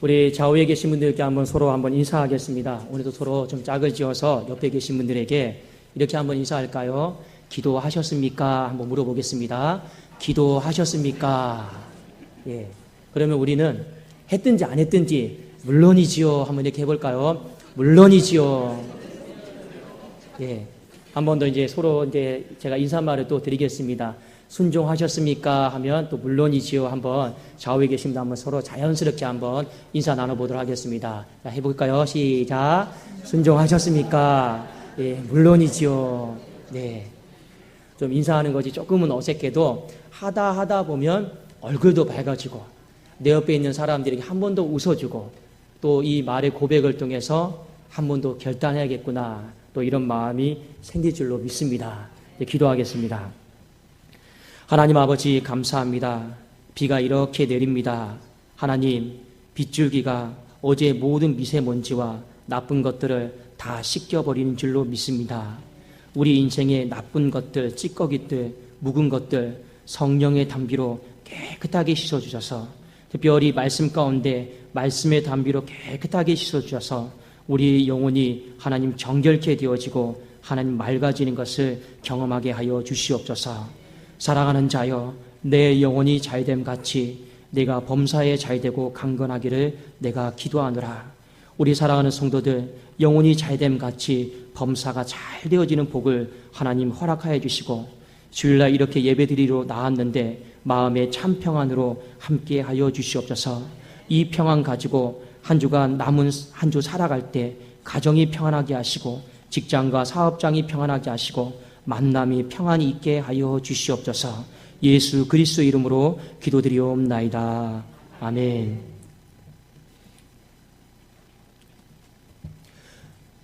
우리 좌우에 계신 분들께 서로 한번 인사하겠습니다. 오늘도 서로 좀 짝을 지어서 옆에 계신 분들에게 이렇게 한번 인사할까요? 기도하셨습니까? 한번 물어보겠습니다. 기도하셨습니까? 예. 그러면 우리는 했든지 안 했든지 물론이지요. 한번 이렇게 해볼까요? 물론이지요. 예. 한 번 더 이제 서로 이제 제가 인사말을 또 드리겠습니다. 순종하셨습니까? 하면 또 물론이지요. 한번 좌우에 계십니다. 한번 서로 자연스럽게 한번 인사 나눠보도록 하겠습니다. 자, 해볼까요? 시작. 순종하셨습니까? 예, 물론이지요. 네. 좀 인사하는 것이 조금은 어색해도 하다 보면 얼굴도 밝아지고 내 옆에 있는 사람들에게 한 번 더 웃어주고 또 이 말의 고백을 통해서 한 번 더 결단해야겠구나. 또 이런 마음이 생길 줄로 믿습니다. 네, 기도하겠습니다. 하나님 아버지 감사합니다. 비가 이렇게 내립니다. 하나님, 빗줄기가 어제 모든 미세먼지와 나쁜 것들을 다 씻겨버리는 줄로 믿습니다. 우리 인생의 나쁜 것들, 찌꺼기들, 묵은 것들 성령의 담비로 깨끗하게 씻어주셔서 특별히 말씀 가운데 말씀의 담비로 깨끗하게 씻어주셔서 우리 영혼이 하나님 정결케 되어지고 하나님 맑아지는 것을 경험하게 하여 주시옵소서. 사랑하는 자여, 내 영혼이 잘됨 같이 내가 범사에 잘되고 강건하기를 내가 기도하노라. 우리 사랑하는 성도들 영혼이 잘됨 같이 범사가 잘 되어지는 복을 하나님 허락하여 주시고 주일날 이렇게 예배드리러 나왔는데 마음의 참 평안으로 함께하여 주시옵소서. 이 평안 가지고 한 주간 남은 한 주 살아갈 때 가정이 평안하게 하시고 직장과 사업장이 평안하게 하시고 만남이 평안이 있게 하여 주시옵소서. 예수 그리스도 이름으로 기도드리옵나이다. 아멘.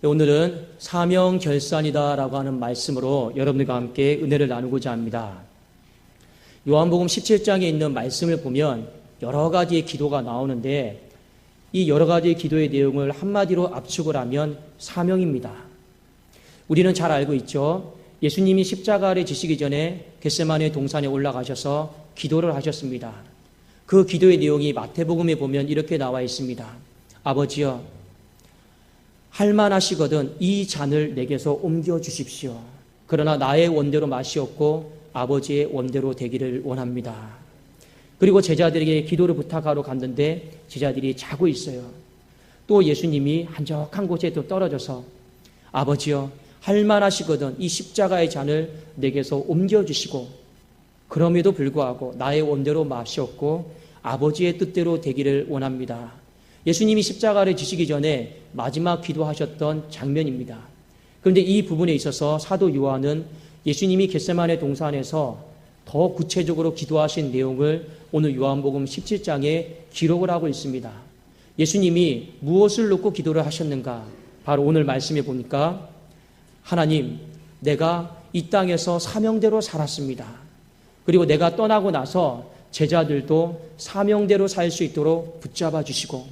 오늘은 사명결산이다라고 하는 말씀으로 여러분들과 함께 은혜를 나누고자 합니다. 요한복음 17장에 있는 말씀을 보면 여러 가지의 기도가 나오는데 이 여러 가지의 기도의 내용을 한마디로 압축을 하면 사명입니다. 우리는 잘 알고 있죠. 예수님이 십자가 아래 지시기 전에 겟세마네 동산에 올라가셔서 기도를 하셨습니다. 그 기도의 내용이 마태복음에 보면 이렇게 나와 있습니다. 아버지여, 할만하시거든 이 잔을 내게서 옮겨주십시오. 그러나 나의 원대로 마시옵고 아버지의 원대로 되기를 원합니다. 그리고 제자들에게 기도를 부탁하러 갔는데 제자들이 자고 있어요. 또 예수님이 한적한 곳에 또 떨어져서 아버지여, 할만하시거든 이 십자가의 잔을 내게서 옮겨주시고 그럼에도 불구하고 나의 원대로 마시옵고 아버지의 뜻대로 되기를 원합니다. 예수님이 십자가를 지시기 전에 마지막 기도하셨던 장면입니다. 그런데 이 부분에 있어서 사도 요한은 예수님이 겟세마네 동산에서 더 구체적으로 기도하신 내용을 오늘 요한복음 17장에 기록을 하고 있습니다. 예수님이 무엇을 놓고 기도를 하셨는가? 바로 오늘 말씀에 보니까 하나님, 내가 이 땅에서 사명대로 살았습니다. 그리고 내가 떠나고 나서 제자들도 사명대로 살 수 있도록 붙잡아 주시고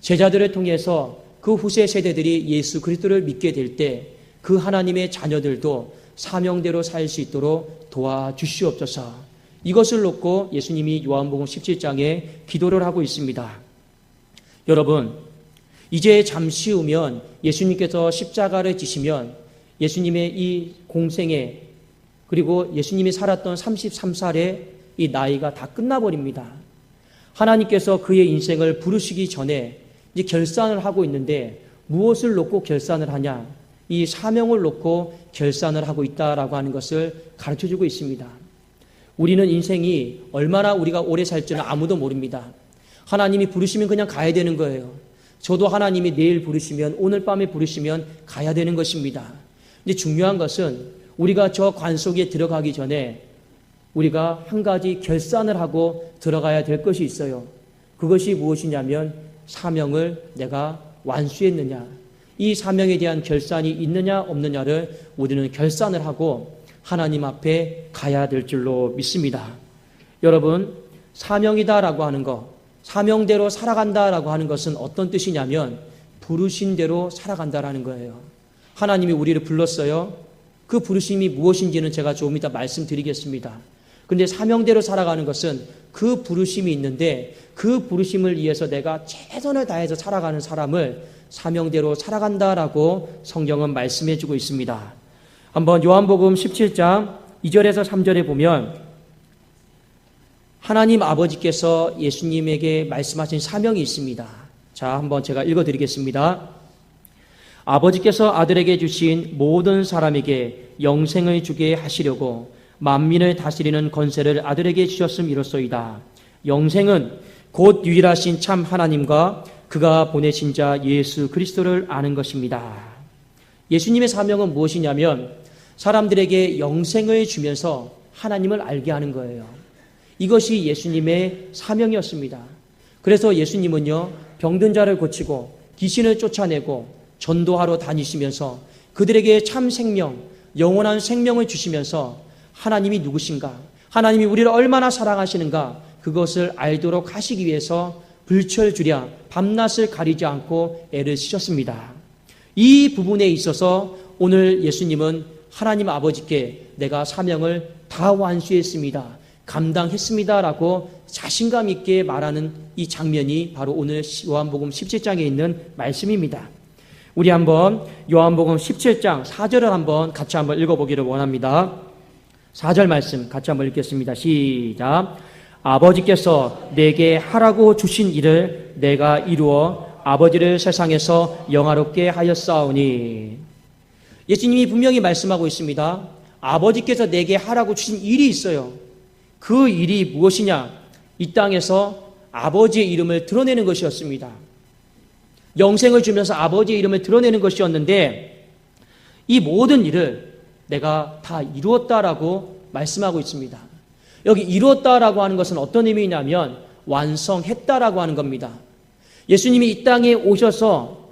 제자들을 통해서 그 후세 세대들이 예수 그리스도를 믿게 될 때 그 하나님의 자녀들도 사명대로 살 수 있도록 도와주시옵소서. 이것을 놓고 예수님이 요한복음 17장에 기도를 하고 있습니다. 여러분, 이제 잠시 후면 예수님께서 십자가를 지시면 예수님의 이 공생에 그리고 예수님이 살았던 33살의 이 나이가 다 끝나버립니다. 하나님께서 그의 인생을 부르시기 전에 이제 결산을 하고 있는데 무엇을 놓고 결산을 하냐? 이 사명을 놓고 결산을 하고 있다라고 하는 것을 가르쳐주고 있습니다. 우리는 인생이 얼마나 우리가 오래 살지는 아무도 모릅니다. 하나님이 부르시면 그냥 가야 되는 거예요. 저도 하나님이 내일 부르시면 오늘 밤에 부르시면 가야 되는 것입니다. 근데 중요한 것은 우리가 저 관 속에 들어가기 전에 우리가 한 가지 결산을 하고 들어가야 될 것이 있어요. 그것이 무엇이냐면 사명을 내가 완수했느냐, 이 사명에 대한 결산이 있느냐 없느냐를 우리는 결산을 하고 하나님 앞에 가야 될 줄로 믿습니다. 여러분, 사명이다라고 하는 것, 사명대로 살아간다라고 하는 것은 어떤 뜻이냐면 부르신 대로 살아간다라는 거예요. 하나님이 우리를 불렀어요. 그 부르심이 무엇인지는 제가 조금 이따 말씀드리겠습니다. 그런데 사명대로 살아가는 것은 그 부르심이 있는데 그 부르심을 위해서 내가 최선을 다해서 살아가는 사람을 사명대로 살아간다라고 성경은 말씀해 주고 있습니다. 한번 요한복음 17장 2절에서 3절에 보면 하나님 아버지께서 예수님에게 말씀하신 사명이 있습니다. 자, 한번 제가 읽어드리겠습니다. 아버지께서 아들에게 주신 모든 사람에게 영생을 주게 하시려고 만민을 다스리는 권세를 아들에게 주셨음이로소이다. 영생은 곧 유일하신 참 하나님과 그가 보내신 자 예수 그리스도를 아는 것입니다. 예수님의 사명은 무엇이냐면 사람들에게 영생을 주면서 하나님을 알게 하는 거예요. 이것이 예수님의 사명이었습니다. 그래서 예수님은요, 병든 자를 고치고 귀신을 쫓아내고 전도하러 다니시면서 그들에게 참 생명, 영원한 생명을 주시면서 하나님이 누구신가, 하나님이 우리를 얼마나 사랑하시는가, 그것을 알도록 하시기 위해서 불철주야 밤낮을 가리지 않고 애를 쓰셨습니다. 이 부분에 있어서 오늘 예수님은 하나님 아버지께 내가 사명을 다 완수했습니다, 감당했습니다라고 자신감 있게 말하는 이 장면이 바로 오늘 요한복음 17장에 있는 말씀입니다. 우리 한번 요한복음 17장 4절을 한번 같이 한번 읽어보기를 원합니다. 4절 말씀 같이 한번 읽겠습니다. 시작. 아버지께서 내게 하라고 주신 일을 내가 이루어 아버지를 세상에서 영화롭게 하였사오니. 예수님이 분명히 말씀하고 있습니다. 아버지께서 내게 하라고 주신 일이 있어요. 그 일이 무엇이냐? 이 땅에서 아버지의 이름을 드러내는 것이었습니다. 영생을 주면서 아버지의 이름을 드러내는 것이었는데 이 모든 일을 내가 다 이루었다라고 말씀하고 있습니다. 여기 이루었다라고 하는 것은 어떤 의미냐면 완성했다라고 하는 겁니다. 예수님이 이 땅에 오셔서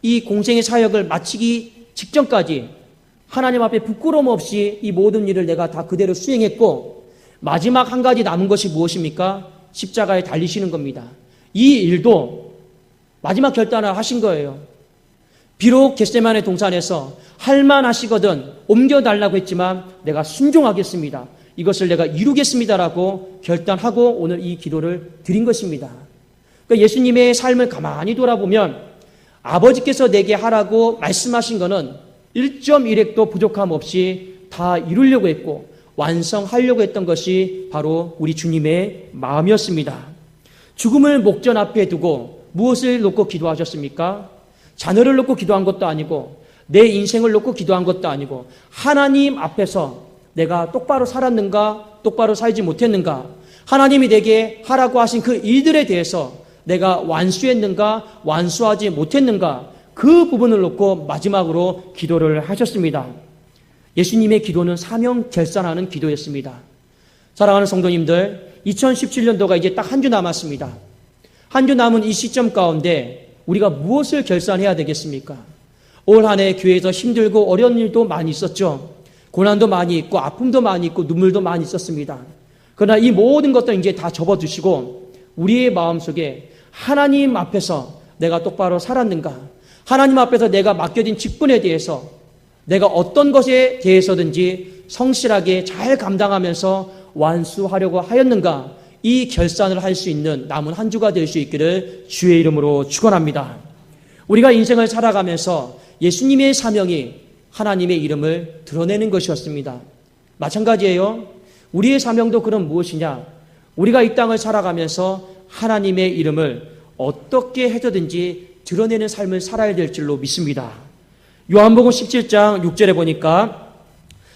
이 공생의 사역을 마치기 직전까지 하나님 앞에 부끄러움 없이 이 모든 일을 내가 다 그대로 수행했고 마지막 한 가지 남은 것이 무엇입니까? 십자가에 달리시는 겁니다. 이 일도 마지막 결단을 하신 거예요. 비록 겟세마네 동산에서 할만하시거든 옮겨달라고 했지만 내가 순종하겠습니다, 이것을 내가 이루겠습니다라고 결단하고 오늘 이 기도를 드린 것입니다. 그러니까 예수님의 삶을 가만히 돌아보면 아버지께서 내게 하라고 말씀하신 것은 1.1획도 부족함 없이 다 이루려고 했고 완성하려고 했던 것이 바로 우리 주님의 마음이었습니다. 죽음을 목전 앞에 두고 무엇을 놓고 기도하셨습니까? 자녀를 놓고 기도한 것도 아니고 내 인생을 놓고 기도한 것도 아니고 하나님 앞에서 내가 똑바로 살았는가, 똑바로 살지 못했는가, 하나님이 내게 하라고 하신 그 일들에 대해서 내가 완수했는가, 완수하지 못했는가, 그 부분을 놓고 마지막으로 기도를 하셨습니다. 예수님의 기도는 사명 결산하는 기도였습니다. 사랑하는 성도님들, 2017년도가 이제 딱 한 주 남았습니다. 한 주 남은 이 시점 가운데 우리가 무엇을 결산해야 되겠습니까? 올 한 해 교회에서 힘들고 어려운 일도 많이 있었죠. 고난도 많이 있고 아픔도 많이 있고 눈물도 많이 있었습니다. 그러나 이 모든 것들 이제 다 접어두시고 우리의 마음속에 하나님 앞에서 내가 똑바로 살았는가, 하나님 앞에서 내가 맡겨진 직분에 대해서 내가 어떤 것에 대해서든지 성실하게 잘 감당하면서 완수하려고 하였는가, 이 결산을 할 수 있는 남은 한 주가 될 수 있기를 주의 이름으로 축원합니다. 우리가 인생을 살아가면서 예수님의 사명이 하나님의 이름을 드러내는 것이었습니다. 마찬가지예요. 우리의 사명도 그럼 무엇이냐? 우리가 이 땅을 살아가면서 하나님의 이름을 어떻게 해서든지 드러내는 삶을 살아야 될 줄로 믿습니다. 요한복음 17장 6절에 보니까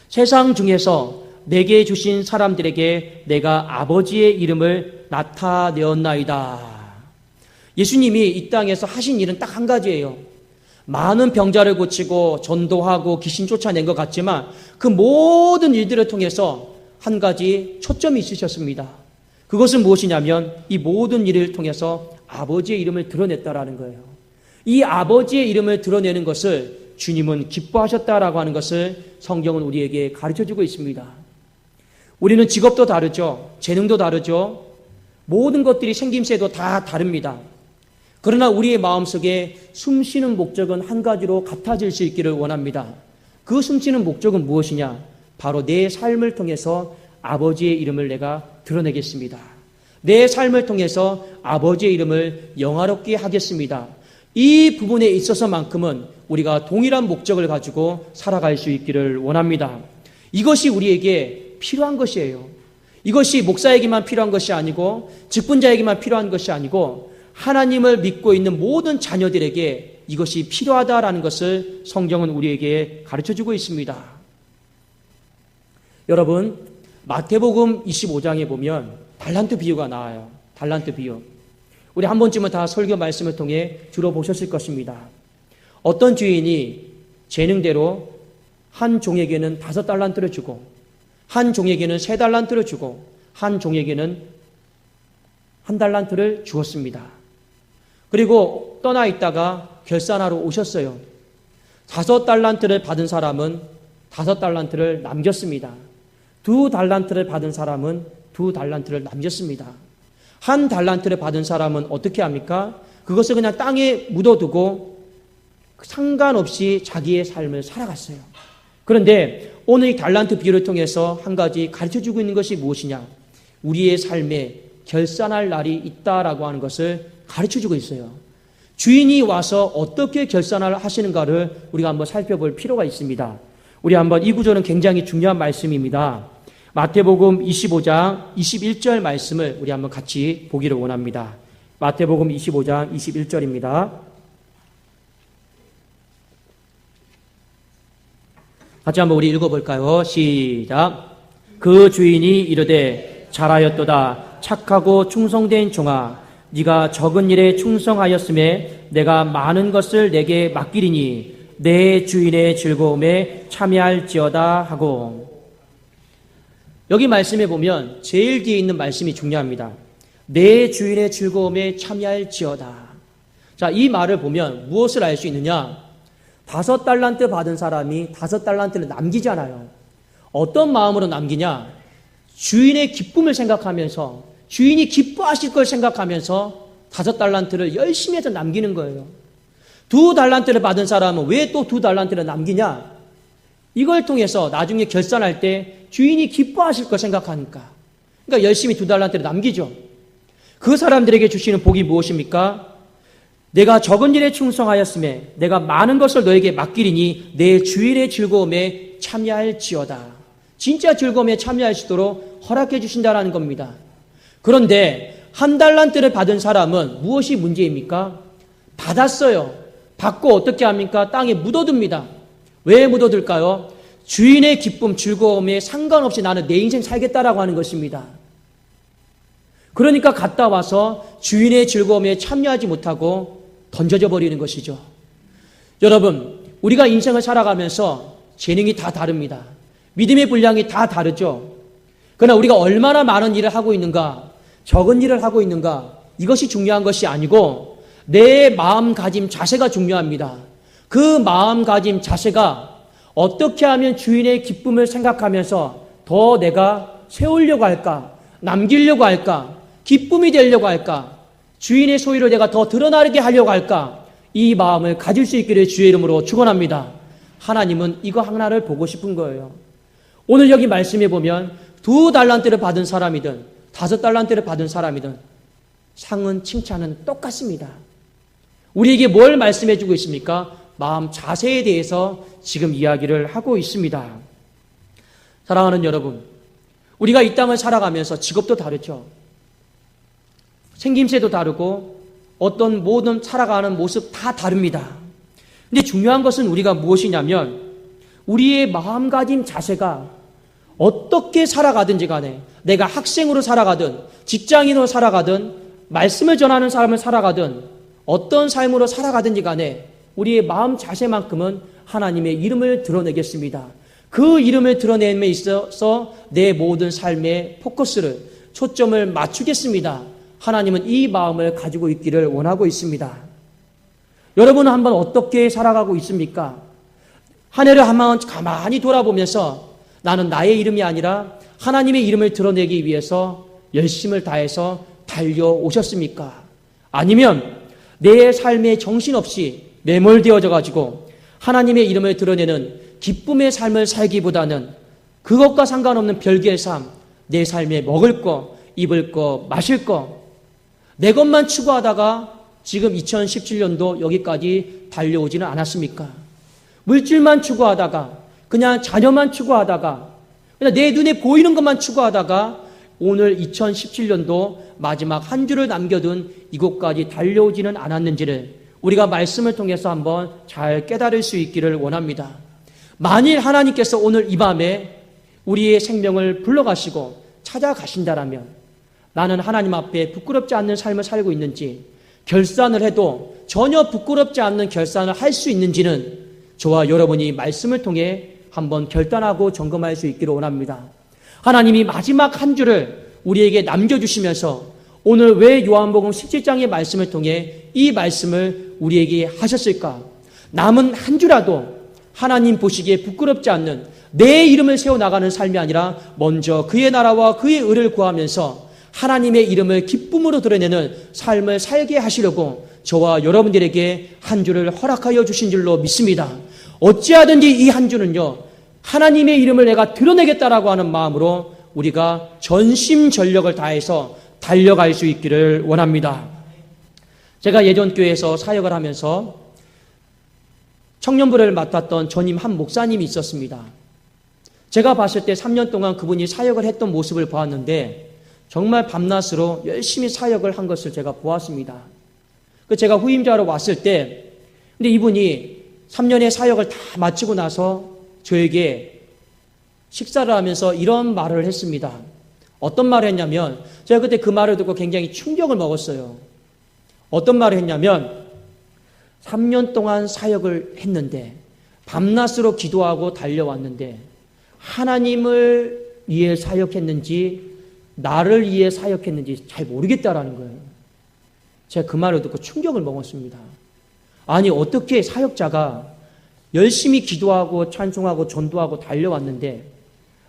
세상 중에서 내게 주신 사람들에게 내가 아버지의 이름을 나타내었나이다. 예수님이 이 땅에서 하신 일은 딱 한 가지예요. 많은 병자를 고치고 전도하고 귀신 쫓아낸 것 같지만 그 모든 일들을 통해서 한 가지 초점이 있으셨습니다. 그것은 무엇이냐면 이 모든 일을 통해서 아버지의 이름을 드러냈다라는 거예요. 이 아버지의 이름을 드러내는 것을 주님은 기뻐하셨다라고 하는 것을 성경은 우리에게 가르쳐주고 있습니다. 우리는 직업도 다르죠. 재능도 다르죠. 모든 것들이 생김새도 다 다릅니다. 그러나 우리의 마음속에 숨쉬는 목적은 한 가지로 같아질 수 있기를 원합니다. 그 숨쉬는 목적은 무엇이냐? 바로 내 삶을 통해서 아버지의 이름을 내가 드러내겠습니다. 내 삶을 통해서 아버지의 이름을 영화롭게 하겠습니다. 이 부분에 있어서만큼은 우리가 동일한 목적을 가지고 살아갈 수 있기를 원합니다. 이것이 우리에게 필요한 것이에요. 이것이 목사에게만 필요한 것이 아니고 직분자에게만 필요한 것이 아니고 하나님을 믿고 있는 모든 자녀들에게 이것이 필요하다라는 것을 성경은 우리에게 가르쳐주고 있습니다. 여러분, 마태복음 25장에 보면 달란트 비유가 나와요. 달란트 비유. 우리 한 번쯤은 다 설교 말씀을 통해 들어보셨을 것입니다. 어떤 주인이 재능대로 한 종에게는 5달란트를 주고 한 종에게는 3달란트를 주고 한 종에게는 1달란트를 주었습니다. 그리고 떠나 있다가 결산하러 오셨어요. 5달란트를 받은 사람은 5달란트를 남겼습니다. 2달란트를 받은 사람은 2달란트를 남겼습니다. 1달란트를 받은 사람은 어떻게 합니까? 그것을 그냥 땅에 묻어두고 상관없이 자기의 삶을 살아갔어요. 그런데 오늘 이 달란트 비유를 통해서 한 가지 가르쳐주고 있는 것이 무엇이냐? 우리의 삶에 결산할 날이 있다라고 하는 것을 가르쳐주고 있어요. 주인이 와서 어떻게 결산을 하시는가를 우리가 한번 살펴볼 필요가 있습니다. 우리 한번 이 구절은 굉장히 중요한 말씀입니다. 마태복음 25장 21절 말씀을 우리 한번 같이 보기를 원합니다. 마태복음 25장 21절입니다. 같이 한번 우리 읽어볼까요? 시작. 그 주인이 이르되 잘하였도다 착하고 충성된 종아 네가 적은 일에 충성하였음에 내가 많은 것을 내게 맡기리니 내 주인의 즐거움에 참여할지어다 하고. 여기 말씀에 보면 제일 뒤에 있는 말씀이 중요합니다. 내 주인의 즐거움에 참여할지어다. 자, 이 말을 보면 무엇을 알 수 있느냐? 5달란트 받은 사람이 5달란트를 남기잖아요. 어떤 마음으로 남기냐? 주인의 기쁨을 생각하면서 주인이 기뻐하실 걸 생각하면서 5달란트를 열심히 해서 남기는 거예요. 2달란트를 받은 사람은 왜 또 2달란트를 남기냐? 이걸 통해서 나중에 결산할 때 주인이 기뻐하실 걸 생각하니까. 그러니까 열심히 2달란트를 남기죠. 그 사람들에게 주시는 복이 무엇입니까? 내가 적은 일에 충성하였음에 내가 많은 것을 너에게 맡기리니 내 주인의 즐거움에 참여할지어다. 진짜 즐거움에 참여할 수 있도록 허락해 주신다라는 겁니다. 그런데 1달란트를 받은 사람은 무엇이 문제입니까? 받았어요. 받고 어떻게 합니까? 땅에 묻어둡니다. 왜 묻어둘까요? 주인의 기쁨, 즐거움에 상관없이 나는 내 인생 살겠다라고 하는 것입니다. 그러니까 갔다 와서 주인의 즐거움에 참여하지 못하고 던져져 버리는 것이죠. 여러분, 우리가 인생을 살아가면서 재능이 다 다릅니다. 믿음의 분량이 다 다르죠. 그러나 우리가 얼마나 많은 일을 하고 있는가, 적은 일을 하고 있는가, 이것이 중요한 것이 아니고 내 마음가짐 자세가 중요합니다. 그 마음가짐 자세가 어떻게 하면 주인의 기쁨을 생각하면서 더 내가 세우려고 할까, 남기려고 할까, 기쁨이 되려고 할까, 주인의 소유를 내가 더 드러나게 하려고 할까, 이 마음을 가질 수 있기를 주의 이름으로 축원합니다. 하나님은 이거 하나를 보고 싶은 거예요. 오늘 여기 말씀해 보면 2달란트를 받은 사람이든 5달란트를 받은 사람이든 상은 칭찬은 똑같습니다. 우리에게 뭘 말씀해 주고 있습니까? 마음 자세에 대해서 지금 이야기를 하고 있습니다. 사랑하는 여러분, 우리가 이 땅을 살아가면서 직업도 다르죠. 생김새도 다르고 어떤 모든 살아가는 모습 다 다릅니다. 근데 중요한 것은 우리가 무엇이냐면 우리의 마음가짐 자세가 어떻게 살아가든지 간에 내가 학생으로 살아가든 직장인으로 살아가든 말씀을 전하는 사람을 살아가든 어떤 삶으로 살아가든지 간에 우리의 마음 자세만큼은 하나님의 이름을 드러내겠습니다. 그 이름을 드러냄에 있어서 내 모든 삶의 포커스를, 초점을 맞추겠습니다. 하나님은 이 마음을 가지고 있기를 원하고 있습니다. 여러분은 한번 어떻게 살아가고 있습니까? 한 해를 한번 가만히 돌아보면서 나는 나의 이름이 아니라 하나님의 이름을 드러내기 위해서 열심을 다해서 달려오셨습니까? 아니면 내 삶에 정신없이 매몰되어져 가지고 하나님의 이름을 드러내는 기쁨의 삶을 살기보다는 그것과 상관없는 별개의 삶, 내 삶에 먹을 거, 입을 거, 마실 거, 내 것만 추구하다가 지금 2017년도 여기까지 달려오지는 않았습니까? 물질만 추구하다가, 그냥 자녀만 추구하다가, 그냥 내 눈에 보이는 것만 추구하다가 오늘 2017년도 마지막 한 주를 남겨둔 이곳까지 달려오지는 않았는지를 우리가 말씀을 통해서 한번 잘 깨달을 수 있기를 원합니다. 만일 하나님께서 오늘 이 밤에 우리의 생명을 불러가시고 찾아가신다라면 나는 하나님 앞에 부끄럽지 않는 삶을 살고 있는지, 결산을 해도 전혀 부끄럽지 않는 결산을 할 수 있는지는 저와 여러분이 말씀을 통해 한번 결단하고 점검할 수 있기를 원합니다. 하나님이 마지막 한 주를 우리에게 남겨주시면서 오늘 왜 요한복음 17장의 말씀을 통해 이 말씀을 우리에게 하셨을까? 남은 한 주라도 하나님 보시기에 부끄럽지 않는 내 이름을 세워나가는 삶이 아니라 먼저 그의 나라와 그의 의를 구하면서 하나님의 이름을 기쁨으로 드러내는 삶을 살게 하시려고 저와 여러분들에게 한 주를 허락하여 주신 줄로 믿습니다. 어찌하든지 이 한 주는요, 하나님의 이름을 내가 드러내겠다라고 하는 마음으로 우리가 전심전력을 다해서 달려갈 수 있기를 원합니다. 제가 예전 교회에서 사역을 하면서 청년부를 맡았던 전임 한 목사님이 있었습니다. 제가 봤을 때 3년 동안 그분이 사역을 했던 모습을 보았는데 정말 밤낮으로 열심히 사역을 한 것을 제가 보았습니다. 제가 후임자로 왔을 때, 근데 이분이 3년의 사역을 다 마치고 나서 저에게 식사를 하면서 이런 말을 했습니다. 어떤 말을 했냐면, 제가 그때 그 말을 듣고 굉장히 충격을 먹었어요. 어떤 말을 했냐면, 3년 동안 사역을 했는데 밤낮으로 기도하고 달려왔는데 하나님을 위해 사역했는지 나를 위해 사역했는지 잘 모르겠다라는 거예요. 제가 그 말을 듣고 충격을 먹었습니다. 아니, 어떻게 사역자가 열심히 기도하고 찬송하고 전도하고 달려왔는데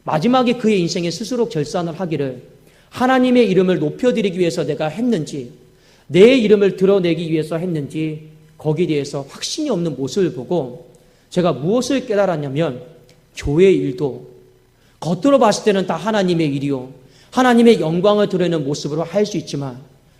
마지막에 그의 인생에 스스로 결산을 하기를 하나님의 이름을 높여드리기 위해서 내가 했는지 내 이름을 드러내기 위해서 했는지 거기에 대해서 확신이 없는 모습을 보고 제가 무엇을 깨달았냐면, 교회 일도 겉으로 봤을 때는 다 하나님의 일이요, 하나님의 영광을 드러내는 모습으로 할 수 있지만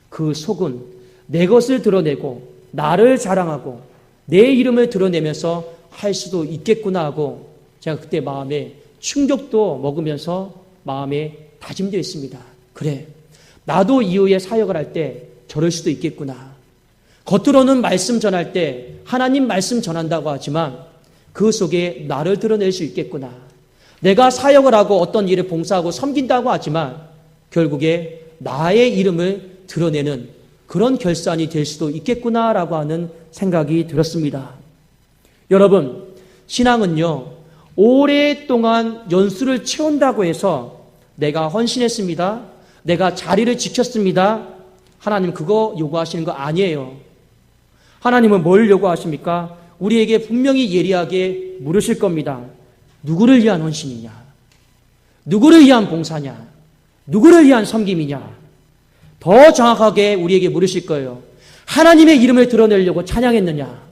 그 속은 내 것을 드러내고 나를 자랑하고 내 이름을 드러내면서 할 수도 있겠구나 하고 제가 그때 마음에 충격도 먹으면서 마음에 다짐되어 있습니다. 그래, 나도 이후에 사역을 할 때 저럴 수도 있겠구나. 겉으로는 말씀 전할 때 하나님 말씀 전한다고 하지만 그 속에 나를 드러낼 수 있겠구나. 내가 사역을 하고 어떤 일을 봉사하고 섬긴다고 하지만 결국에 나의 이름을 드러내는 그런 결산이 될 수도 있겠구나라고 하는 생각이 들었습니다. 여러분, 신앙은요, 오랫동안 연수를 채운다고 해서 내가 헌신했습니다, 내가 자리를 지켰습니다, 하나님 그거 요구하시는 거 아니에요. 하나님은 뭘 요구하십니까? 우리에게 분명히 예리하게 물으실 겁니다. 누구를 위한 헌신이냐? 누구를 위한 봉사냐? 누구를 위한 섬김이냐? 더 정확하게 우리에게 물으실 거예요. 하나님의 이름을 드러내려고 찬양했느냐?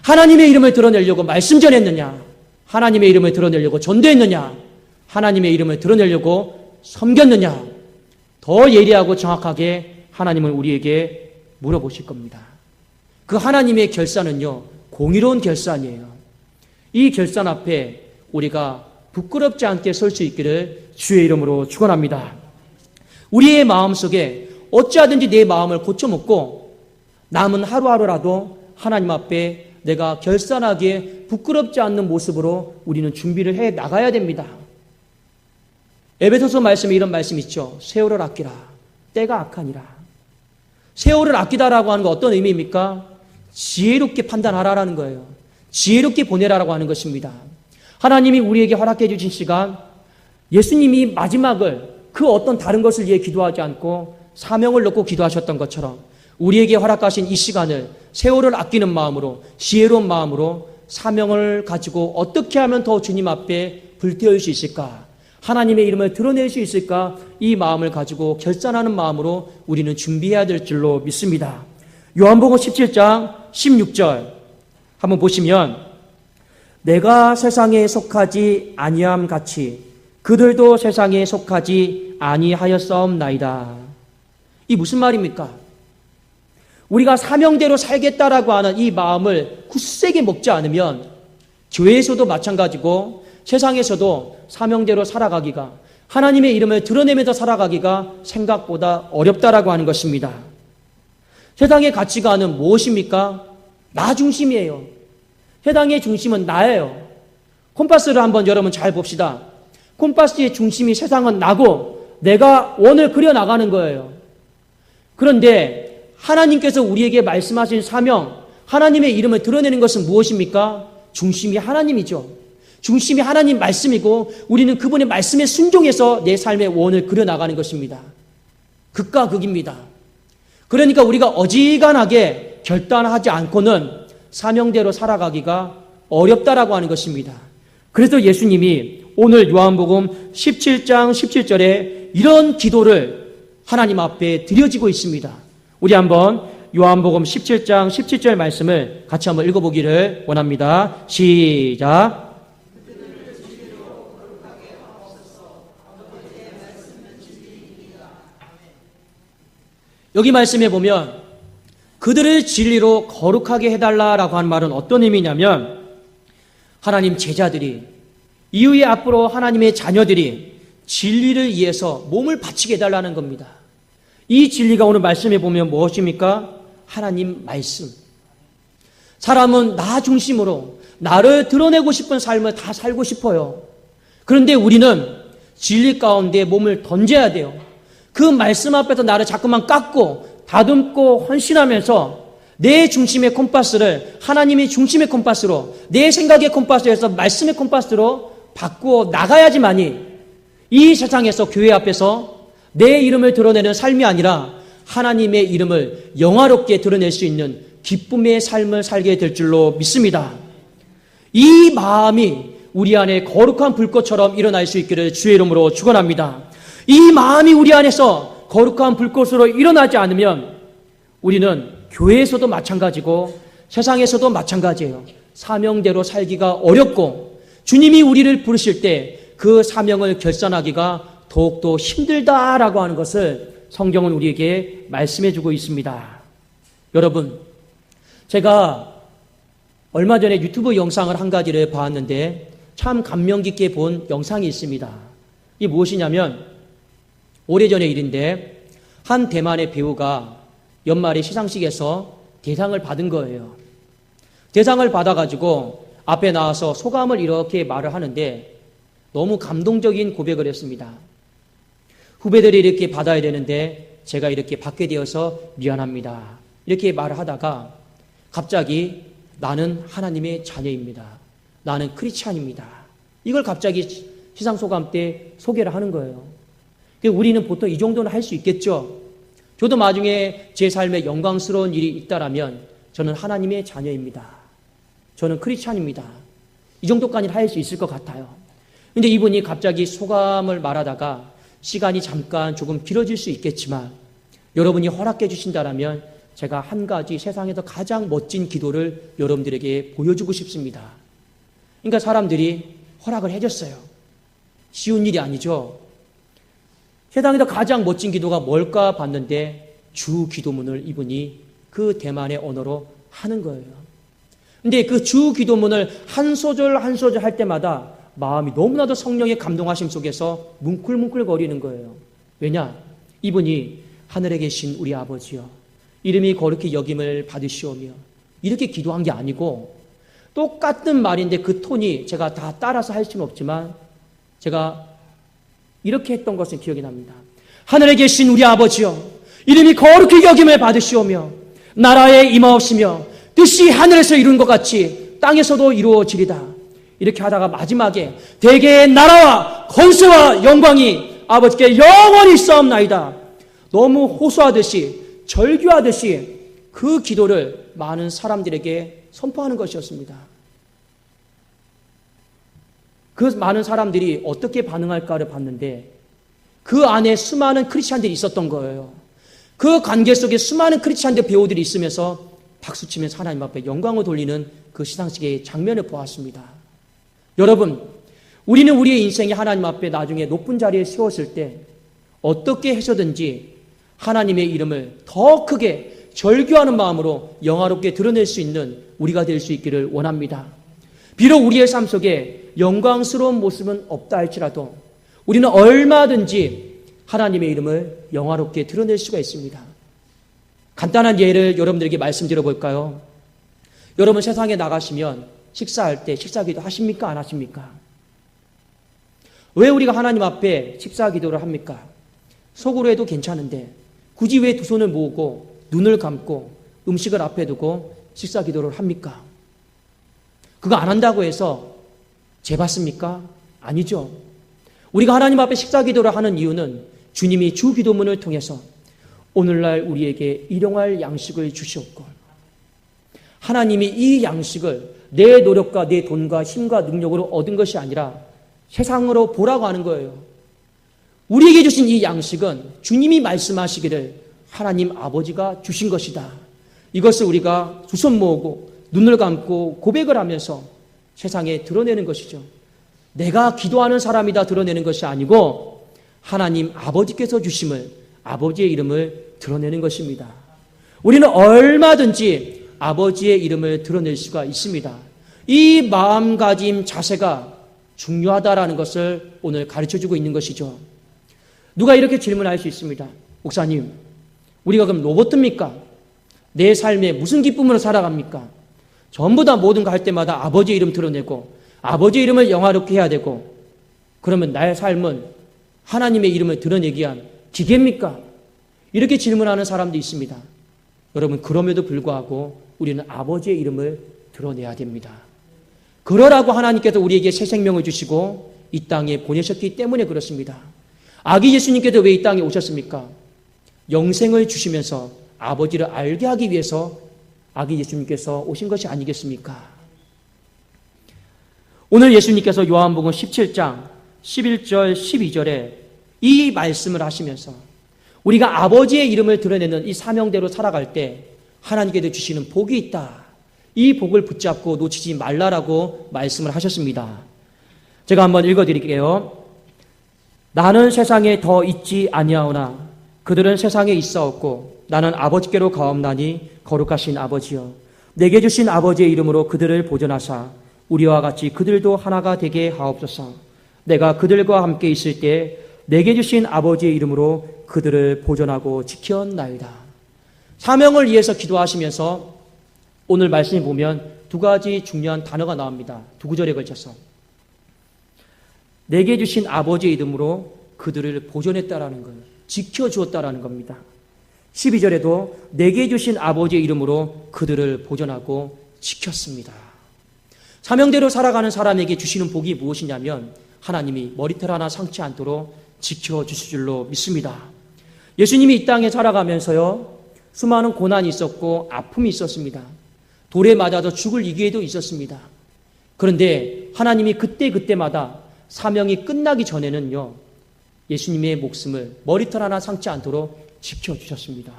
하나님의 이름을 드러내려고 말씀 전했느냐? 하나님의 이름을 드러내려고 전도했느냐? 하나님의 이름을 드러내려고 섬겼느냐? 더 예리하고 정확하게 하나님은 우리에게 물어보실 겁니다. 그 하나님의 결산은요, 공의로운 결산이에요. 이 결산 앞에 우리가 부끄럽지 않게 설 수 있기를 주의 이름으로 축원합니다. 우리의 마음속에 어찌하든지 내 마음을 고쳐먹고 남은 하루하루라도 하나님 앞에 내가 결산하기에 부끄럽지 않는 모습으로 우리는 준비를 해 나가야 됩니다. 에베소서 말씀에 이런 말씀이 있죠. 세월을 아끼라. 때가 악하니라. 세월을 아끼다라고 하는 건 어떤 의미입니까? 지혜롭게 판단하라라는 거예요. 지혜롭게 보내라라고 하는 것입니다. 하나님이 우리에게 허락해 주신 시간, 예수님이 마지막을 그 어떤 다른 것을 위해 기도하지 않고 사명을 놓고 기도하셨던 것처럼 우리에게 허락하신 이 시간을 세월을 아끼는 마음으로, 지혜로운 마음으로 사명을 가지고 어떻게 하면 더 주님 앞에 불태울 수 있을까? 하나님의 이름을 드러낼 수 있을까? 이 마음을 가지고 결산하는 마음으로 우리는 준비해야 될 줄로 믿습니다. 요한복음 17장 16절 한번 보시면, 내가 세상에 속하지 아니함 같이 그들도 세상에 속하지 아니하였사옵나이다. 이 무슨 말입니까? 우리가 사명대로 살겠다라고 하는 이 마음을 굳세게 먹지 않으면 교회에서도 마찬가지고 세상에서도 사명대로 살아가기가, 하나님의 이름을 드러내면서 살아가기가 생각보다 어렵다라고 하는 것입니다. 세상의 가치관은 무엇입니까? 나 중심이에요. 세상의 중심은 나예요. 콤파스를 한번 여러분 잘 봅시다. 콤파스의 중심이 세상은 나고 내가 원을 그려나가는 거예요. 그런데 하나님께서 우리에게 말씀하신 사명, 하나님의 이름을 드러내는 것은 무엇입니까? 중심이 하나님이죠. 중심이 하나님 말씀이고 우리는 그분의 말씀에 순종해서 내 삶의 원을 그려나가는 것입니다. 극과 극입니다. 그러니까 우리가 어지간하게 결단하지 않고는 사명대로 살아가기가 어렵다라고 하는 것입니다. 그래서 예수님이 오늘 요한복음 17장 17절에 이런 기도를 하나님 앞에 드려지고 있습니다. 우리 한번 요한복음 17장 17절 말씀을 같이 한번 읽어보기를 원합니다. 시작. 여기 말씀에 보면 그들을 진리로 거룩하게 해달라라고 하는 말은 어떤 의미냐면 하나님 제자들이, 이후에 앞으로 하나님의 자녀들이 진리를 위해서 몸을 바치게 해달라는 겁니다. 이 진리가 오늘 말씀에 보면 무엇입니까? 하나님 말씀. 사람은 나 중심으로 나를 드러내고 싶은 삶을 다 살고 싶어요. 그런데 우리는 진리 가운데 몸을 던져야 돼요. 그 말씀 앞에서 나를 자꾸만 깎고 다듬고 헌신하면서 내 중심의 콤파스를 하나님의 중심의 콤파스로, 내 생각의 콤파스에서 말씀의 콤파스로 바꾸어 나가야지만이 이 세상에서 교회 앞에서 내 이름을 드러내는 삶이 아니라 하나님의 이름을 영화롭게 드러낼 수 있는 기쁨의 삶을 살게 될 줄로 믿습니다. 이 마음이 우리 안에 거룩한 불꽃처럼 일어날 수 있기를 주의 이름으로 축원합니다. 이 마음이 우리 안에서 거룩한 불꽃으로 일어나지 않으면 우리는 교회에서도 마찬가지고 세상에서도 마찬가지예요. 사명대로 살기가 어렵고 주님이 우리를 부르실 때 그 사명을 결산하기가 더욱더 힘들다라고 하는 것을 성경은 우리에게 말씀해 주고 있습니다. 여러분, 제가 얼마 전에 유튜브 영상을 한 가지를 봤는데 참 감명 깊게 본 영상이 있습니다. 이게 무엇이냐면 오래전의 일인데 한 대만의 배우가 연말에 시상식에서 대상을 받은 거예요. 대상을 받아가지고 앞에 나와서 소감을 이렇게 말을 하는데 너무 감동적인 고백을 했습니다. 후배들이 이렇게 받아야 되는데 제가 이렇게 받게 되어서 미안합니다. 이렇게 말을 하다가 갑자기 나는 하나님의 자녀입니다. 나는 크리스찬입니다. 이걸 갑자기 시상소감 때 소개를 하는 거예요. 우리는 보통 이 정도는 할 수 있겠죠. 저도 나중에 제 삶에 영광스러운 일이 있다라면 저는 하나님의 자녀입니다. 저는 크리스찬입니다. 이 정도까지는 할 수 있을 것 같아요. 근데 이분이 갑자기 소감을 말하다가 시간이 잠깐 조금 길어질 수 있겠지만 여러분이 허락해 주신다라면 제가 한 가지 세상에서 가장 멋진 기도를 여러분들에게 보여주고 싶습니다. 그러니까 사람들이 허락을 해줬어요. 쉬운 일이 아니죠. 세상에서 가장 멋진 기도가 뭘까 봤는데 주 기도문을 이분이 그 대만의 언어로 하는 거예요. 근데 그 주 기도문을 한 소절 한 소절 할 때마다 마음이 너무나도 성령의 감동하심 속에서 뭉클뭉클거리는 거예요. 왜냐? 이분이 하늘에 계신 우리 아버지여 이름이 거룩히 여김을 받으시오며 이렇게 기도한 게 아니고 똑같은 말인데 그 톤이 제가 다 따라서 할 수는 없지만 제가 이렇게 했던 것은 기억이 납니다. 하늘에 계신 우리 아버지여 이름이 거룩히 여김을 받으시오며 나라에 임하옵시며 뜻이 하늘에서 이룬 것 같이 땅에서도 이루어지리다. 이렇게 하다가 마지막에 대개의 나라와 권세와 영광이 아버지께 영원히 있사옵나이다. 너무 호소하듯이 절규하듯이 그 기도를 많은 사람들에게 선포하는 것이었습니다. 그 많은 사람들이 어떻게 반응할까를 봤는데 그 안에 수많은 크리스찬들이 있었던 거예요. 그 관계 속에 수많은 크리스찬들 배우들이 있으면서 박수치면서 하나님 앞에 영광을 돌리는 그 시상식의 장면을 보았습니다. 여러분, 우리는 우리의 인생이 하나님 앞에 나중에 높은 자리에 세웠을 때 어떻게 해서든지 하나님의 이름을 더 크게 절규하는 마음으로 영화롭게 드러낼 수 있는 우리가 될 수 있기를 원합니다. 비록 우리의 삶 속에 영광스러운 모습은 없다 할지라도 우리는 얼마든지 하나님의 이름을 영화롭게 드러낼 수가 있습니다. 간단한 예를 여러분들에게 말씀드려 볼까요? 여러분 세상에 나가시면 식사할 때 식사기도 하십니까? 안 하십니까? 왜 우리가 하나님 앞에 식사기도를 합니까? 속으로 해도 괜찮은데 굳이 왜 두 손을 모으고 눈을 감고 음식을 앞에 두고 식사기도를 합니까? 그거 안 한다고 해서 죄받습니까? 아니죠. 우리가 하나님 앞에 식사기도를 하는 이유는 주님이 주기도문을 통해서 오늘날 우리에게 일용할 양식을 주시옵고 하나님이 이 양식을 내 노력과 내 돈과 힘과 능력으로 얻은 것이 아니라 세상으로 보라고 하는 거예요. 우리에게 주신 이 양식은 주님이 말씀하시기를 하나님 아버지가 주신 것이다. 이것을 우리가 두 손 모으고 눈을 감고 고백을 하면서 세상에 드러내는 것이죠. 내가 기도하는 사람이다 드러내는 것이 아니고 하나님 아버지께서 주심을 아버지의 이름을 드러내는 것입니다. 우리는 얼마든지 아버지의 이름을 드러낼 수가 있습니다. 이 마음가짐 자세가 중요하다라는 것을 오늘 가르쳐주고 있는 것이죠. 누가 이렇게 질문할 수 있습니다. 목사님, 우리가 그럼 로봇입니까? 내 삶에 무슨 기쁨으로 살아갑니까? 전부 다 모든 거 할 때마다 아버지의 이름 드러내고 아버지의 이름을 영화롭게 해야 되고 그러면 나의 삶은 하나님의 이름을 드러내기 위한 기계입니까? 이렇게 질문하는 사람도 있습니다. 여러분, 그럼에도 불구하고 우리는 아버지의 이름을 드러내야 됩니다. 그러라고 하나님께서 우리에게 새 생명을 주시고 이 땅에 보내셨기 때문에 그렇습니다. 아기 예수님께서 왜 이 땅에 오셨습니까? 영생을 주시면서 아버지를 알게 하기 위해서 아기 예수님께서 오신 것이 아니겠습니까? 오늘 예수님께서 요한복음 17장 11절 12절에 이 말씀을 하시면서 우리가 아버지의 이름을 드러내는 이 사명대로 살아갈 때 하나님께서 주시는 복이 있다. 이 복을 붙잡고 놓치지 말라라고 말씀을 하셨습니다. 제가 한번 읽어드릴게요. 나는 세상에 더 있지 아니하오나 그들은 세상에 있사옵고 나는 아버지께로 가옵나니 거룩하신 아버지여 내게 주신 아버지의 이름으로 그들을 보존하사 우리와 같이 그들도 하나가 되게 하옵소서. 내가 그들과 함께 있을 때 내게 주신 아버지의 이름으로 그들을 보존하고 지켰나이다. 사명을 위해서 기도하시면서 오늘 말씀을 보면 두 가지 중요한 단어가 나옵니다. 두 구절에 걸쳐서 내게 주신 아버지의 이름으로 그들을 보존했다라는 거예요. 지켜주었다라는 겁니다. 12절에도 내게 주신 아버지의 이름으로 그들을 보존하고 지켰습니다. 사명대로 살아가는 사람에게 주시는 복이 무엇이냐면 하나님이 머리털 하나 상치 않도록 지켜주실 줄로 믿습니다. 예수님이 이 땅에 살아가면서요 수많은 고난이 있었고 아픔이 있었습니다. 돌에 맞아서 죽을 위기에도 있었습니다. 그런데 하나님이 그때마다 사명이 끝나기 전에는요 예수님의 목숨을 머리털 하나 상치 않도록 지켜주셨습니다.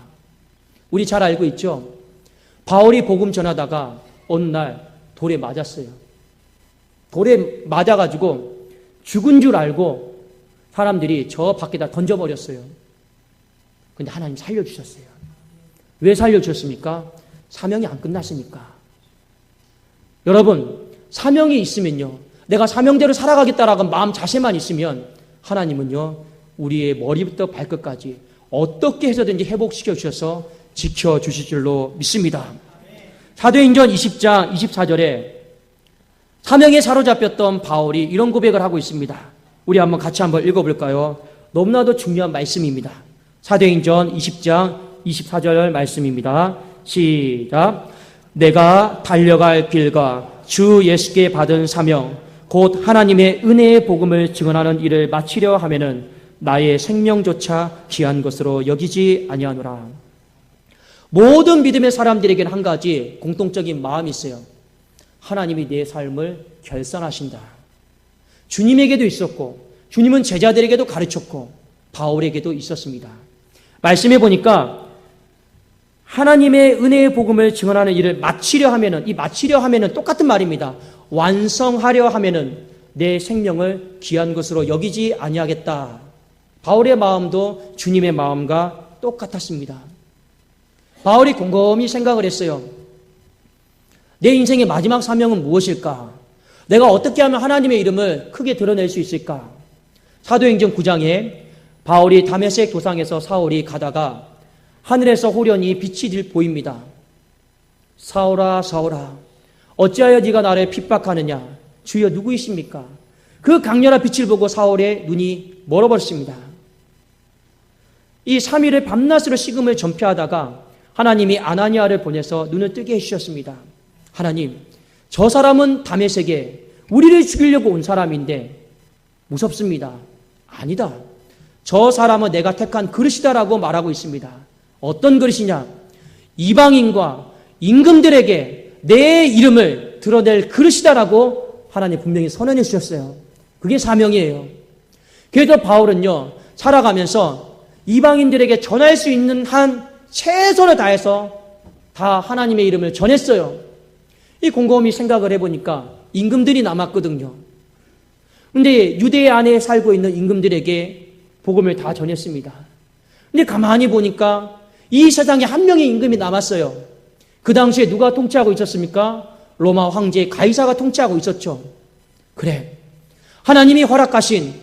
우리 잘 알고 있죠? 바울이 복음 전하다가 어느 날 돌에 맞았어요. 돌에 맞아가지고 죽은 줄 알고 사람들이 저 밖에다 던져버렸어요. 근데 하나님 살려주셨어요. 왜 살려주셨습니까? 사명이 안 끝났으니까. 여러분, 사명이 있으면요 내가 사명대로 살아가겠다라고 마음 자세만 있으면 하나님은요 우리의 머리부터 발끝까지 어떻게 해서든지 회복시켜 주셔서 지켜주실 줄로 믿습니다. 사도행전 20장 24절에 사명에 사로잡혔던 바울이 이런 고백을 하고 있습니다. 우리 한번 같이 한번 읽어볼까요? 너무나도 중요한 말씀입니다. 사도행전 20장 24절 말씀입니다. 시작. 내가 달려갈 길과 주 예수께 받은 사명 곧 하나님의 은혜의 복음을 증언하는 일을 마치려 하면은 나의 생명조차 귀한 것으로 여기지 아니하노라. 모든 믿음의 사람들에게는 한 가지 공통적인 마음이 있어요. 하나님이 내 삶을 결산하신다. 주님에게도 있었고 주님은 제자들에게도 가르쳤고 바울에게도 있었습니다. 말씀해 보니까 하나님의 은혜의 복음을 증언하는 일을 마치려 하면은 이 마치려 하면은 똑같은 말입니다. 완성하려 하면은 내 생명을 귀한 것으로 여기지 아니하겠다. 바울의 마음도 주님의 마음과 똑같았습니다. 바울이 곰곰이 생각을 했어요. 내 인생의 마지막 사명은 무엇일까? 내가 어떻게 하면 하나님의 이름을 크게 드러낼 수 있을까? 사도행전 9장에 바울이 다메섹 도상에서 사울이 가다가 하늘에서 호련히 빛이 보입니다. 사울아 사울아 어찌하여 네가 나를 핍박하느냐? 주여 누구이십니까? 그 강렬한 빛을 보고 사울의 눈이 멀어버렸습니다. 이 3일을 밤낮으로 식음을 전폐하다가 하나님이 아나니아를 보내서 눈을 뜨게 해주셨습니다. 하나님, 저 사람은 다메섹에 우리를 죽이려고 온 사람인데 무섭습니다. 아니다. 저 사람은 내가 택한 그릇이다라고 말하고 있습니다. 어떤 그릇이냐? 이방인과 임금들에게 내 이름을 드러낼 그릇이다라고 하나님 분명히 선언해 주셨어요. 그게 사명이에요. 그래도 바울은요, 살아가면서 이방인들에게 전할 수 있는 한 최선을 다해서 다 하나님의 이름을 전했어요. 이 곰곰이 생각을 해보니까 임금들이 남았거든요. 근데 유대 안에 살고 있는 임금들에게 복음을 다 전했습니다. 근데 가만히 보니까 이 세상에 한 명의 임금이 남았어요. 그 당시에 누가 통치하고 있었습니까? 로마 황제 가이사가 통치하고 있었죠. 그래, 하나님이 허락하신,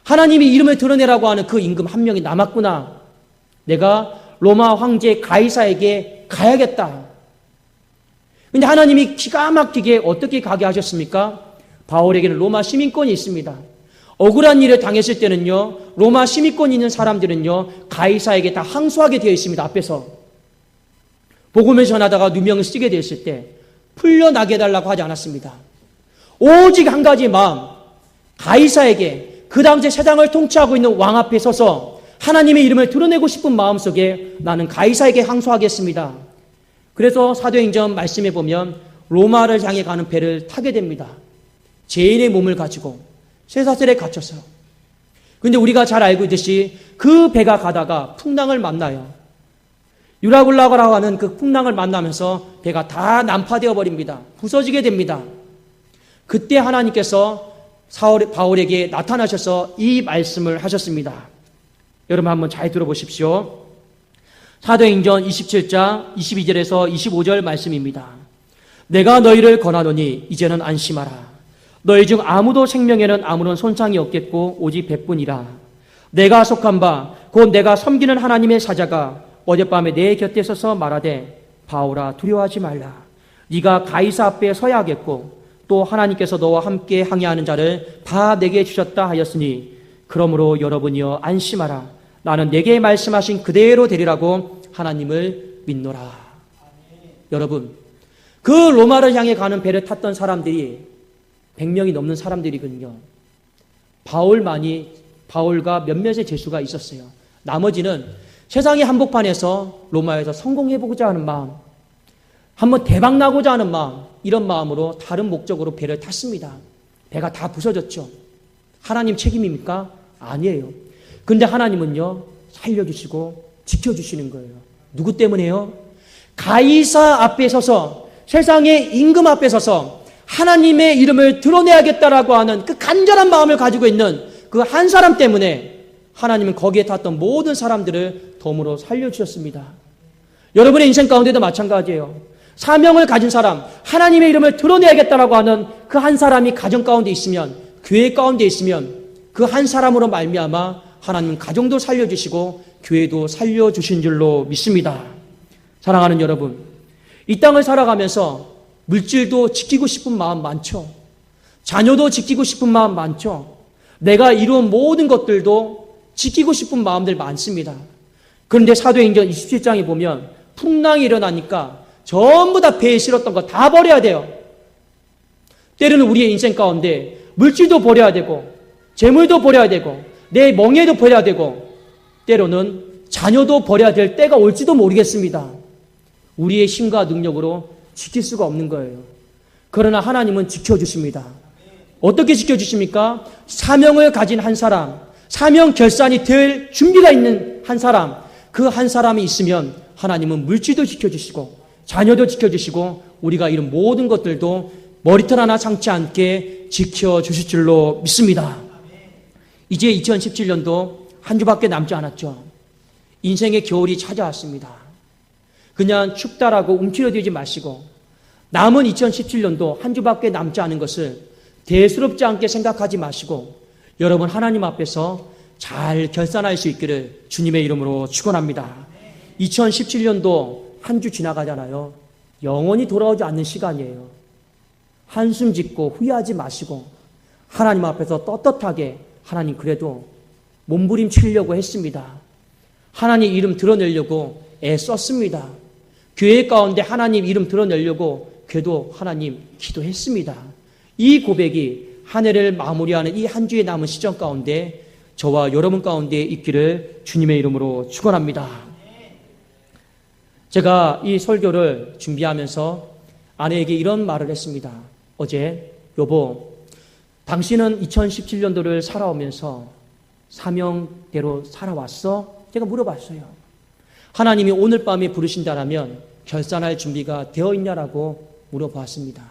하나님이 이름을 드러내라고 하는 그 임금 한 명이 남았구나. 내가 로마 황제 가이사에게 가야겠다. 근데 하나님이 기가 막히게 어떻게 가게 하셨습니까? 바울에게는 로마 시민권이 있습니다. 억울한 일을 당했을 때는요, 로마 시민권이 있는 사람들은요, 가이사에게 다 항소하게 되어 있습니다. 앞에서. 복음을 전하다가 누명을 쓰게 되었을 때 풀려나게 해달라고 하지 않았습니다. 오직 한 가지 마음, 가이사에게 그 당시에 세상을 통치하고 있는 왕 앞에 서서 하나님의 이름을 드러내고 싶은 마음속에 나는 가이사에게 항소하겠습니다. 그래서 사도행전 말씀에 보면 로마를 향해 가는 배를 타게 됩니다. 죄인의 몸을 가지고 쇠사슬에 갇혀서. 그런데 우리가 잘 알고 있듯이 그 배가 가다가 풍랑을 만나요. 유라굴라라고 하는 그 풍랑을 만나면서 배가 다 난파되어 버립니다. 부서지게 됩니다. 그때 하나님께서 바울에게 나타나셔서 이 말씀을 하셨습니다. 여러분 한번 잘 들어보십시오. 사도행전 27장 22절에서 25절 말씀입니다. 내가 너희를 권하노니 이제는 안심하라. 너희 중 아무도 생명에는 아무런 손상이 없겠고 오직 백뿐이라. 내가 속한 바 곧 내가 섬기는 하나님의 사자가 어젯밤에 내 곁에 서서 말하되 바울아 두려워하지 말라. 네가 가이사 앞에 서야 하겠고 또 하나님께서 너와 함께 항해하는 자를 다 내게 주셨다 하였으니 그러므로 여러분이여 안심하라. 나는 내게 말씀하신 그대로 되리라고 하나님을 믿노라. 여러분, 그 로마를 향해 가는 배를 탔던 사람들이 100명이 넘는 사람들이거든요. 바울과 몇몇의 죄수가 있었어요. 나머지는 세상의 한복판에서 로마에서 성공해보고자 하는 마음, 한번 대박 나고자 하는 마음, 이런 마음으로 다른 목적으로 배를 탔습니다. 배가 다 부서졌죠. 하나님 책임입니까? 아니에요. 근데 하나님은요, 살려주시고 지켜주시는 거예요. 누구 때문에요? 가이사 앞에 서서, 세상의 임금 앞에 서서 하나님의 이름을 드러내야겠다라고 하는 그 간절한 마음을 가지고 있는 그 한 사람 때문에 하나님은 거기에 탔던 모든 사람들을 덤으로 살려주셨습니다. 여러분의 인생 가운데도 마찬가지예요. 사명을 가진 사람, 하나님의 이름을 드러내야겠다라고 하는 그 한 사람이 가정 가운데 있으면, 교회 가운데 있으면 그 한 사람으로 말미암아 하나님은 가정도 살려주시고 교회도 살려주신 줄로 믿습니다. 사랑하는 여러분, 이 땅을 살아가면서 물질도 지키고 싶은 마음 많죠. 자녀도 지키고 싶은 마음 많죠. 내가 이룬 모든 것들도 지키고 싶은 마음들 많습니다. 그런데 사도행전 27장에 보면 풍랑이 일어나니까 전부 다 배에 실었던 거 다 버려야 돼요. 때로는 우리의 인생 가운데 물질도 버려야 되고 재물도 버려야 되고 내 멍에도 버려야 되고 때로는 자녀도 버려야 될 때가 올지도 모르겠습니다. 우리의 힘과 능력으로 지킬 수가 없는 거예요. 그러나 하나님은 지켜주십니다. 어떻게 지켜주십니까? 사명을 가진 한 사람, 사명 결산이 될 준비가 있는 한 사람, 그 한 사람이 있으면 하나님은 물질도 지켜주시고 자녀도 지켜주시고 우리가 이룬 모든 것들도 머리털 하나 상치 않게 지켜주실 줄로 믿습니다. 이제 2017년도 한 주밖에 남지 않았죠. 인생의 겨울이 찾아왔습니다. 그냥 춥다라고 움츠러들지 마시고 남은 2017년도 한 주밖에 남지 않은 것을 대수롭지 않게 생각하지 마시고 여러분 하나님 앞에서 잘 결산할 수 있기를 주님의 이름으로 축원합니다. 2017년도 한 주 지나가잖아요. 영원히 돌아오지 않는 시간이에요. 한숨 짓고 후회하지 마시고 하나님 앞에서 떳떳하게 하나님 그래도 몸부림치려고 했습니다. 하나님 이름 드러내려고 애썼습니다. 교회 가운데 하나님 이름 드러내려고 그래도 하나님 기도했습니다. 이 고백이 한 해를 마무리하는 이 한 주에 남은 시점 가운데 저와 여러분 가운데 있기를 주님의 이름으로 축원합니다. 제가 이 설교를 준비하면서 아내에게 이런 말을 했습니다. 어제 여보, 당신은 2017년도를 살아오면서 사명대로 살아왔어? 제가 물어봤어요. 하나님이 오늘 밤에 부르신다라면 결산할 준비가 되어 있냐라고 물어봤습니다.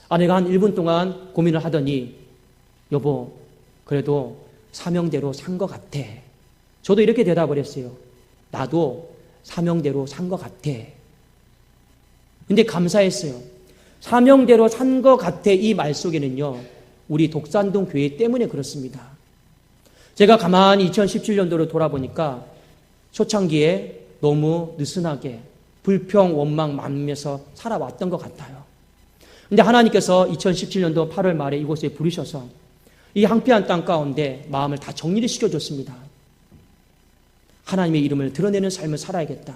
아내가 한 1분 동안 고민을 하더니 여보, 그래도 사명대로 산 것 같아. 저도 이렇게 대답을 했어요. 나도 사명대로 산 것 같아. 근데 감사했어요. 사명대로 산 것 같아 이 말 속에는요. 우리 독산동 교회 때문에 그렇습니다. 제가 가만히 2017년도를 돌아보니까 초창기에 너무 느슨하게 불평, 원망 많으면서 살아왔던 것 같아요. 근데 하나님께서 2017년도 8월 말에 이곳에 부르셔서 이 황폐한 땅 가운데 마음을 다 정리를 시켜줬습니다. 하나님의 이름을 드러내는 삶을 살아야겠다.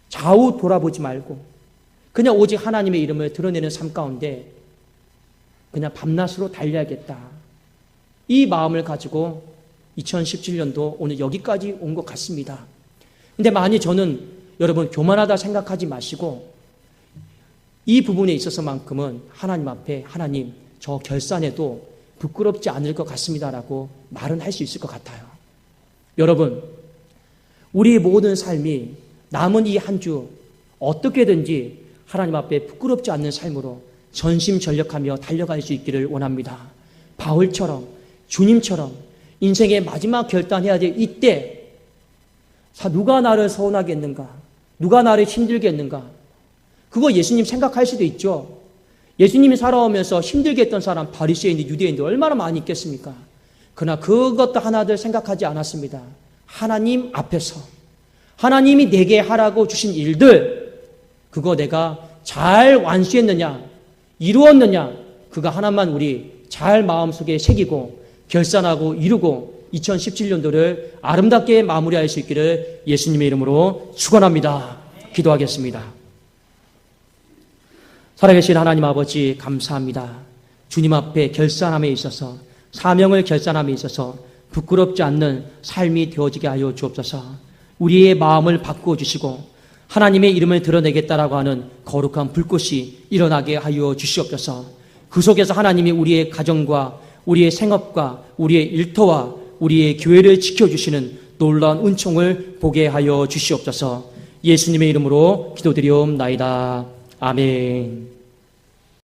좌우 돌아보지 말고 그냥 오직 하나님의 이름을 드러내는 삶 가운데 그냥 밤낮으로 달려야겠다. 이 마음을 가지고 2017년도 오늘 여기까지 온 것 같습니다. 근데 만약 저는 여러분 교만하다 생각하지 마시고 이 부분에 있어서만큼은 하나님 앞에 하나님 저 결산해도 부끄럽지 않을 것 같습니다라고 말은 할 수 있을 것 같아요. 여러분 우리의 모든 삶이 남은 이 한 주 어떻게든지 하나님 앞에 부끄럽지 않는 삶으로 전심전력하며 달려갈 수 있기를 원합니다. 바울처럼 주님처럼 인생의 마지막 결단해야 될 이때 누가 나를 서운하게 했는가? 누가 나를 힘들게 했는가? 그거 예수님 생각할 수도 있죠. 예수님이 살아오면서 힘들게 했던 사람 바리새인들, 유대인들 얼마나 많이 있겠습니까? 그러나 그것도 하나들 생각하지 않았습니다. 하나님 앞에서 하나님이 내게 하라고 주신 일들 그거 내가 잘 완수했느냐 이루었느냐 그거 하나만 우리 잘 마음속에 새기고 결산하고 이루고 2017년도를 아름답게 마무리할 수 있기를 예수님의 이름으로 축원합니다. 기도하겠습니다. 살아계신 하나님 아버지 감사합니다. 주님 앞에 결산함에 있어서 사명을 결산함에 있어서 부끄럽지 않는 삶이 되어지게 하여 주옵소서. 우리의 마음을 바꾸어 주시고 하나님의 이름을 드러내겠다라고 하는 거룩한 불꽃이 일어나게 하여 주시옵소서. 그 속에서 하나님이 우리의 가정과 우리의 생업과 우리의 일터와 우리의 교회를 지켜주시는 놀라운 은총을 보게 하여 주시옵소서. 예수님의 이름으로 기도드리옵나이다. 아멘.